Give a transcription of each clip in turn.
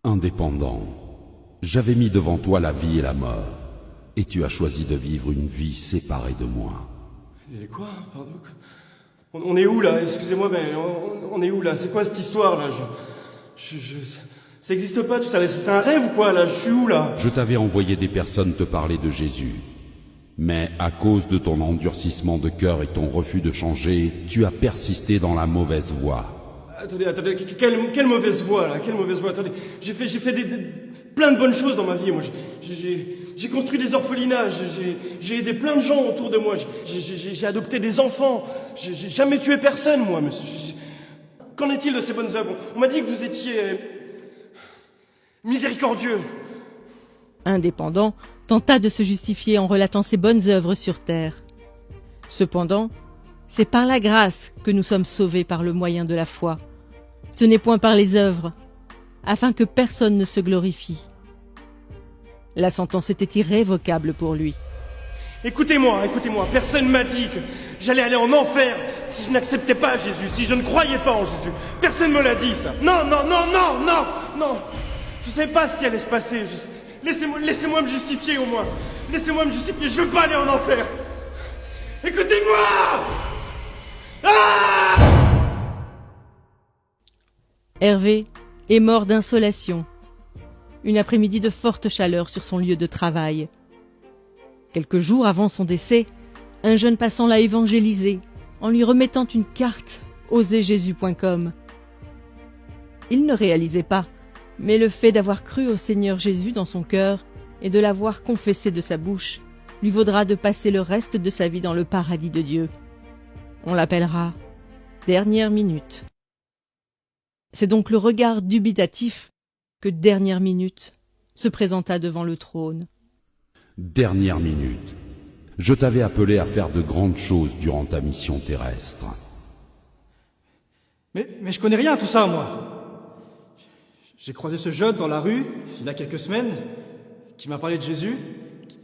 Indépendant, j'avais mis devant toi la vie et la mort, et tu as choisi de vivre une vie séparée de moi. Et quoi? Pardon? On est où là? Excusez-moi, mais on est où là? C'est quoi cette histoire là? Ça existe pas tout ça, c'est un rêve ou quoi là? Je suis où là? Je t'avais envoyé des personnes te parler de Jésus, mais à cause de ton endurcissement de cœur et ton refus de changer, tu as persisté dans la mauvaise voie. Attendez, quelle mauvaise voie là? Quelle mauvaise voie? Attendez, j'ai fait plein de bonnes choses dans ma vie, moi. J'ai construit des orphelinats, j'ai aidé plein de gens autour de moi, j'ai adopté des enfants, j'ai jamais tué personne, moi. Qu'en est-il de ces bonnes œuvres? On m'a dit que vous étiez miséricordieux. Indépendant tenta de se justifier en relatant ses bonnes œuvres sur terre. Cependant, c'est par la grâce que nous sommes sauvés par le moyen de la foi. Ce n'est point par les œuvres, afin que personne ne se glorifie. La sentence était irrévocable pour lui. Écoutez-moi, personne m'a dit que j'allais aller en enfer si je n'acceptais pas Jésus, si je ne croyais pas en Jésus. Personne me l'a dit, ça. Non. Je sais pas ce qui allait se passer. Laissez-moi me justifier au moins. Laissez-moi me justifier, je veux pas aller en enfer. Écoutez-moi! Ah! Hervé est mort d'insolation. Une après-midi de forte chaleur sur son lieu de travail. Quelques jours avant son décès, un jeune passant l'a évangélisé en lui remettant une carte oserjésus.com. Il ne réalisait pas, mais le fait d'avoir cru au Seigneur Jésus dans son cœur et de l'avoir confessé de sa bouche lui vaudra de passer le reste de sa vie dans le paradis de Dieu. On l'appellera Dernière Minute. C'est donc le regard dubitatif que Dernière Minute se présenta devant le trône. Dernière minute. Je t'avais appelé à faire de grandes choses durant ta mission terrestre. Mais je connais rien à tout ça, moi. J'ai croisé ce jeune dans la rue, il y a quelques semaines, qui m'a parlé de Jésus,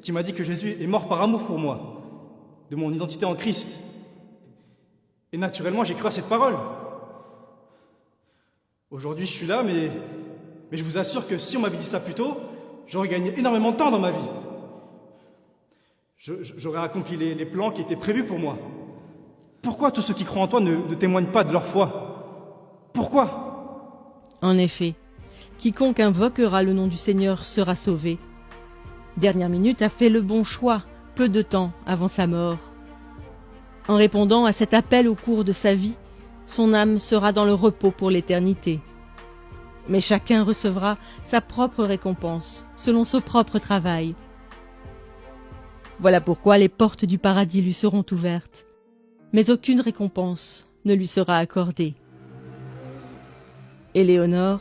qui m'a dit que Jésus est mort par amour pour moi, de mon identité en Christ. Et naturellement, j'ai cru à cette parole. Aujourd'hui, je suis là, mais je vous assure que si on m'avait dit ça plus tôt, j'aurais gagné énormément de temps dans ma vie. J'aurais accompli les plans qui étaient prévus pour moi. Pourquoi tous ceux qui croient en toi ne témoignent pas de leur foi? Pourquoi? En effet, quiconque invoquera le nom du Seigneur sera sauvé. Dernière Minute a fait le bon choix, peu de temps avant sa mort. En répondant à cet appel au cours de sa vie, son âme sera dans le repos pour l'éternité. Mais chacun recevra sa propre récompense, selon son propre travail. Voilà pourquoi les portes du paradis lui seront ouvertes, mais aucune récompense ne lui sera accordée. Éléonore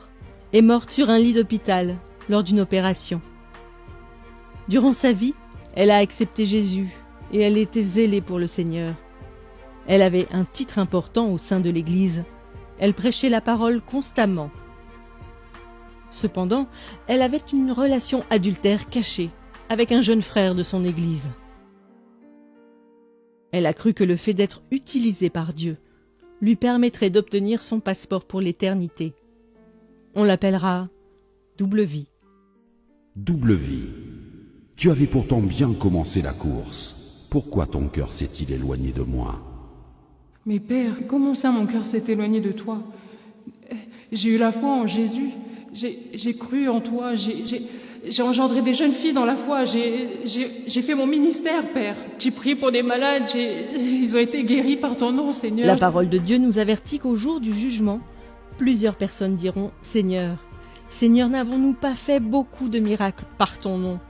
est morte sur un lit d'hôpital lors d'une opération. Durant sa vie, elle a accepté Jésus et elle était zélée pour le Seigneur. Elle avait un titre important au sein de l'Église. Elle prêchait la parole constamment. Cependant, elle avait une relation adultère cachée avec un jeune frère de son Église. Elle a cru que le fait d'être utilisée par Dieu lui permettrait d'obtenir son passeport pour l'éternité. On l'appellera Double Vie. Double vie. Tu avais pourtant bien commencé la course. Pourquoi ton cœur s'est-il éloigné de moi? Mais Père, comment ça mon cœur s'est éloigné de toi? J'ai eu la foi en Jésus, j'ai cru en toi, j'ai engendré des jeunes filles dans la foi, j'ai fait mon ministère, Père. J'ai prié pour des malades, ils ont été guéris par ton nom, Seigneur. La parole de Dieu nous avertit qu'au jour du jugement, plusieurs personnes diront « Seigneur, Seigneur, n'avons-nous pas fait beaucoup de miracles par ton nom ?»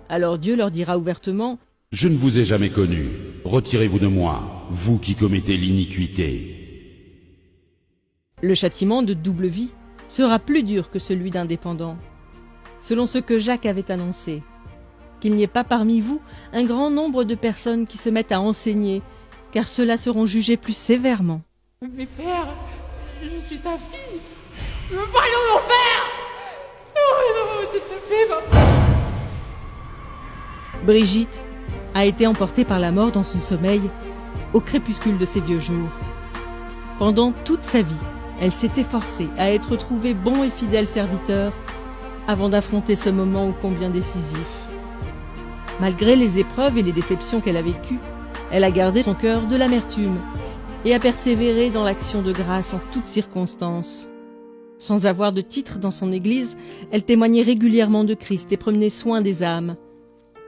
Alors Dieu leur dira ouvertement « Je ne vous ai jamais connu. Retirez-vous de moi, vous qui commettez l'iniquité. » Le châtiment de double vie sera plus dur que celui d'indépendant, selon ce que Jacques avait annoncé, qu'il n'y ait pas parmi vous un grand nombre de personnes qui se mettent à enseigner, car ceux-là seront jugés plus sévèrement. Mais Père, je suis ta fille. Je veux pas aller en enfer. Non, s'il te plaît, papa. Brigitte a été emportée par la mort dans son sommeil au crépuscule de ses vieux jours. Pendant toute sa vie, Elle s'est efforcée à être trouvée bon et fidèle serviteur avant d'affronter ce moment ô combien décisif. Malgré les épreuves et les déceptions qu'elle a vécues, elle a gardé son cœur de l'amertume et a persévéré dans l'action de grâce en toutes circonstances. Sans avoir de titre dans son église, elle témoignait régulièrement de Christ et prenait soin des âmes.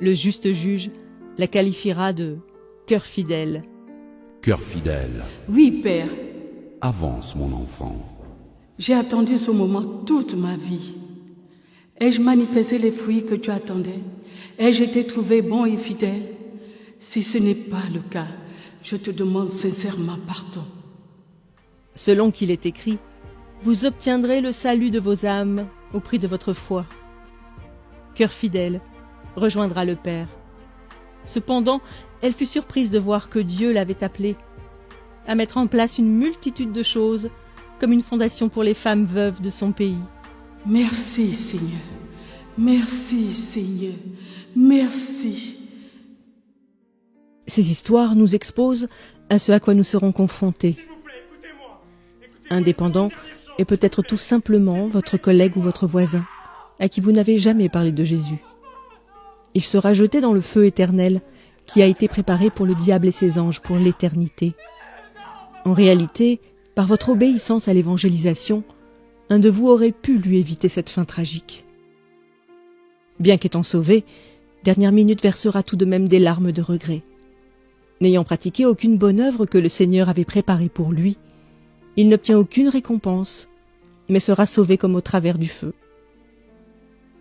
Le juste juge la qualifiera de « cœur fidèle ». Cœur fidèle, Oui, Père, avance mon enfant. j'ai attendu ce moment toute ma vie. Ai-je manifesté les fruits que tu attendais? Ai-je été trouvé bon et fidèle? Si ce n'est pas le cas, je te demande sincèrement pardon. Selon qu'il est écrit, vous obtiendrez le salut de vos âmes au prix de votre foi. Cœur fidèle rejoindra le Père. Cependant, elle fut surprise de voir que Dieu l'avait appelée à mettre en place une multitude de choses, comme une fondation pour les femmes veuves de son pays. Merci, Seigneur. Merci, Seigneur. Merci. Ces histoires nous exposent à ce à quoi nous serons confrontés. Indépendant et peut-être tout simplement votre collègue ou votre voisin, à qui vous n'avez jamais parlé de Jésus. Il sera jeté dans le feu éternel qui a été préparé pour le diable et ses anges pour l'éternité. En réalité, par votre obéissance à l'évangélisation, un de vous aurait pu lui éviter cette fin tragique. Bien qu'étant sauvé, Dernière Minute versera tout de même des larmes de regret. N'ayant pratiqué aucune bonne œuvre que le Seigneur avait préparée pour lui, il n'obtient aucune récompense, mais sera sauvé comme au travers du feu.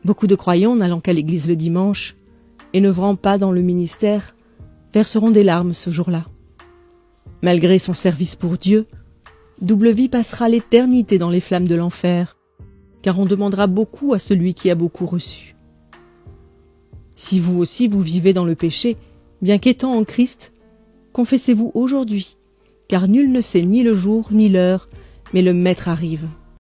Beaucoup de croyants n'allant qu'à l'église le dimanche et n'œuvrant pas dans le ministère verseront des larmes ce jour-là. Malgré son service pour Dieu, Double Vie passera l'éternité dans les flammes de l'enfer, car on demandera beaucoup à celui qui a beaucoup reçu. Si vous aussi vous vivez dans le péché, bien qu'étant en Christ, confessez-vous aujourd'hui, car nul ne sait ni le jour ni l'heure, mais le Maître arrive.